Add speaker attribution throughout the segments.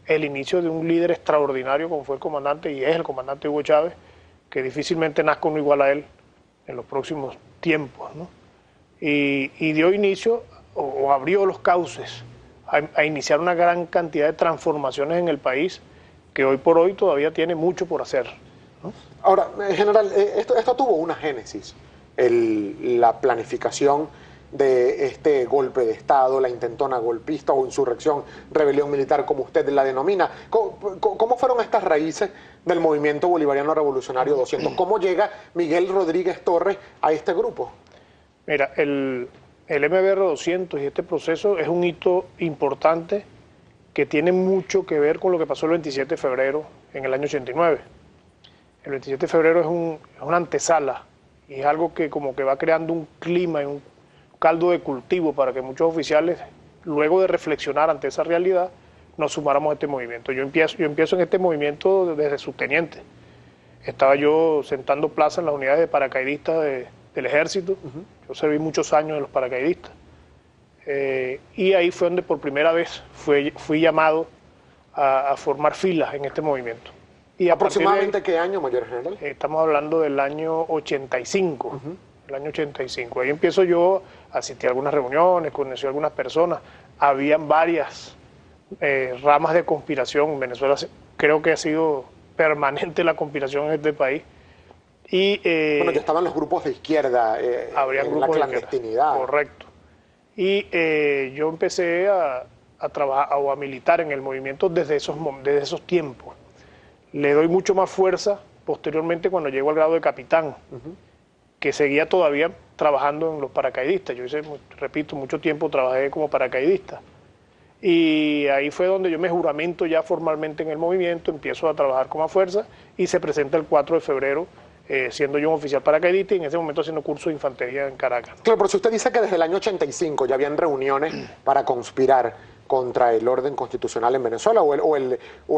Speaker 1: el inicio de un líder extraordinario como fue el comandante y es el comandante Hugo Chávez, que difícilmente nazca uno igual a él en los próximos tiempos, ¿no? Y dio inicio o abrió los cauces a iniciar una gran cantidad de transformaciones en el país que hoy por hoy todavía tiene mucho por hacer, ¿no?
Speaker 2: Ahora, general, esto tuvo una génesis, la planificación de este golpe de Estado, la intentona golpista o insurrección, rebelión militar, como usted la denomina. ¿Cómo fueron estas raíces del Movimiento Bolivariano Revolucionario 200? ¿Cómo llega Miguel Rodríguez Torres a este grupo?
Speaker 1: Mira, el MBR 200 y este proceso es un hito importante que tiene mucho que ver con lo que pasó el 27 de febrero en el año 89. El 27 de febrero es una antesala y es algo que como que va creando un clima y un caldo de cultivo para que muchos oficiales, luego de reflexionar ante esa realidad, nos sumáramos a este movimiento. Yo empiezo en este movimiento desde subteniente. Estaba yo sentando plaza en las unidades de paracaidistas del ejército. Yo serví muchos años en los paracaidistas. Y ahí fue donde por primera vez fui llamado a formar filas en este movimiento. Y
Speaker 2: ¿Aproximadamente qué año, mayor general?
Speaker 1: Estamos hablando del año 85. El año 85. Ahí empiezo yo a asistir a algunas reuniones, conocí a algunas personas. Habían varias ramas de conspiración. En Venezuela creo que ha sido permanente la conspiración en este país. Y,
Speaker 2: bueno, ya estaban los grupos de izquierda,
Speaker 1: habrían grupos
Speaker 2: la clandestinidad.
Speaker 1: Correcto. Y yo empecé a trabajar o a militar en el movimiento desde esos tiempos. Le doy mucho más fuerza posteriormente cuando llego al grado de capitán, que seguía todavía trabajando en los paracaidistas. Yo hice, repito, mucho tiempo trabajé como paracaidista. Y ahí fue donde yo me juramento ya formalmente en el movimiento, empiezo a trabajar con más fuerza y se presenta el 4 de febrero, siendo yo un oficial paracaidista y en ese momento haciendo curso de infantería en Caracas.
Speaker 2: Claro, pero si usted dice que desde el año 85 ya habían reuniones para conspirar contra el orden constitucional en Venezuela o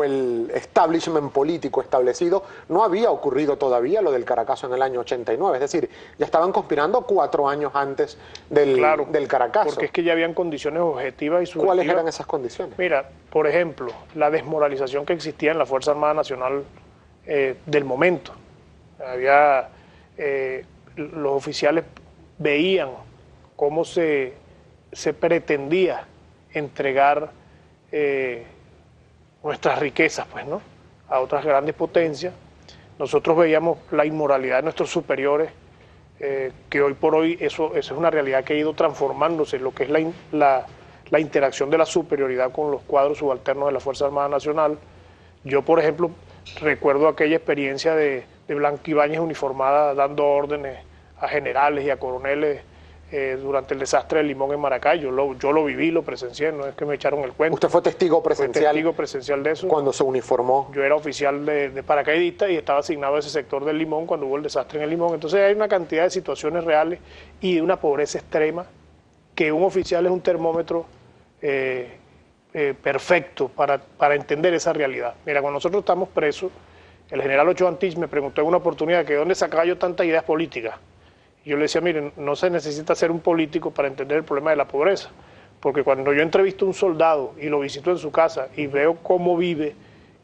Speaker 2: el establishment político establecido, no había ocurrido todavía lo del Caracazo en el año 89, es decir, ya estaban conspirando 4 años antes del Caracazo.
Speaker 1: Porque es que ya habían condiciones objetivas y subjetivas.
Speaker 2: ¿Cuáles eran esas condiciones?
Speaker 1: Mira, por ejemplo, la desmoralización que existía en la Fuerza Armada Nacional del momento. Los oficiales veían cómo se pretendía entregar nuestras riquezas, pues, ¿no?, a otras grandes potencias. Nosotros veíamos la inmoralidad de nuestros superiores, que hoy por hoy eso es una realidad que ha ido transformándose, lo que es la interacción de la superioridad con los cuadros subalternos de la Fuerza Armada Nacional. Yo, por ejemplo, recuerdo aquella experiencia de Blanco Ibáñez uniformada dando órdenes a generales y a coroneles durante el desastre del Limón en Maracay. Yo lo viví, lo presencié, no es que me echaron el cuento.
Speaker 2: ¿Usted fue testigo presencial?
Speaker 1: Fue testigo presencial de eso.
Speaker 2: ¿Cuando se uniformó?
Speaker 1: Yo era oficial de paracaidista y estaba asignado a ese sector del Limón cuando hubo el desastre en el Limón. Entonces hay una cantidad de situaciones reales y de una pobreza extrema que un oficial es un termómetro perfecto para entender esa realidad. Mira, cuando nosotros estamos presos, el general Ochoa Antich me preguntó en una oportunidad que ¿dónde sacaba yo tantas ideas políticas? Yo le decía, miren, no se necesita ser un político para entender el problema de la pobreza, porque cuando yo entrevisto a un soldado y lo visito en su casa y veo cómo vive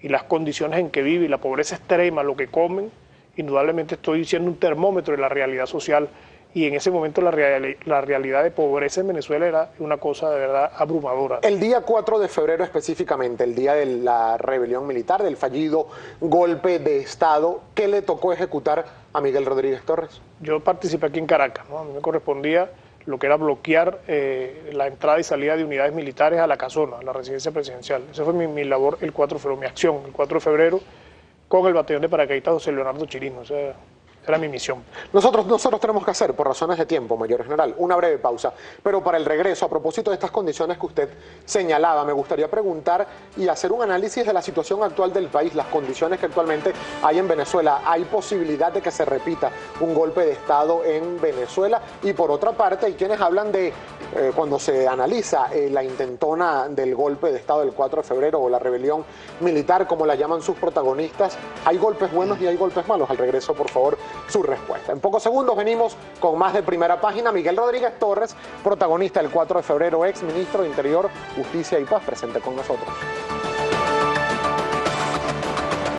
Speaker 1: y las condiciones en que vive y la pobreza extrema, lo que comen, indudablemente estoy siendo un termómetro de la realidad social y en ese momento la realidad de pobreza en Venezuela era una cosa de verdad abrumadora.
Speaker 2: El día 4 de febrero específicamente, el día de la rebelión militar, del fallido golpe de Estado, ¿qué le tocó ejecutar a Miguel Rodríguez Torres?
Speaker 1: Yo participé aquí en Caracas, ¿no? A mí me correspondía lo que era bloquear la entrada y salida de unidades militares a la casona, a la residencia presidencial. Esa fue mi labor el 4 de febrero, mi acción el 4 de febrero con el batallón de paracaidistas José Leonardo Chirino. O sea, era mi misión.
Speaker 2: Nosotros tenemos que hacer, por razones de tiempo, mayor general, una breve pausa. Pero para el regreso, a propósito de estas condiciones que usted señalaba, me gustaría preguntar y hacer un análisis de la situación actual del país, las condiciones que actualmente hay en Venezuela. ¿Hay posibilidad de que se repita un golpe de Estado en Venezuela? Y por otra parte, hay quienes hablan de, cuando se analiza la intentona del golpe de Estado del 4 de febrero o la rebelión militar, como la llaman sus protagonistas, ¿hay golpes buenos y hay golpes malos? Al regreso, por favor, su respuesta. En pocos segundos venimos con más de Primera Página. Miguel Rodríguez Torres, protagonista del 4 de febrero, ex ministro de Interior, Justicia y Paz, presente con nosotros.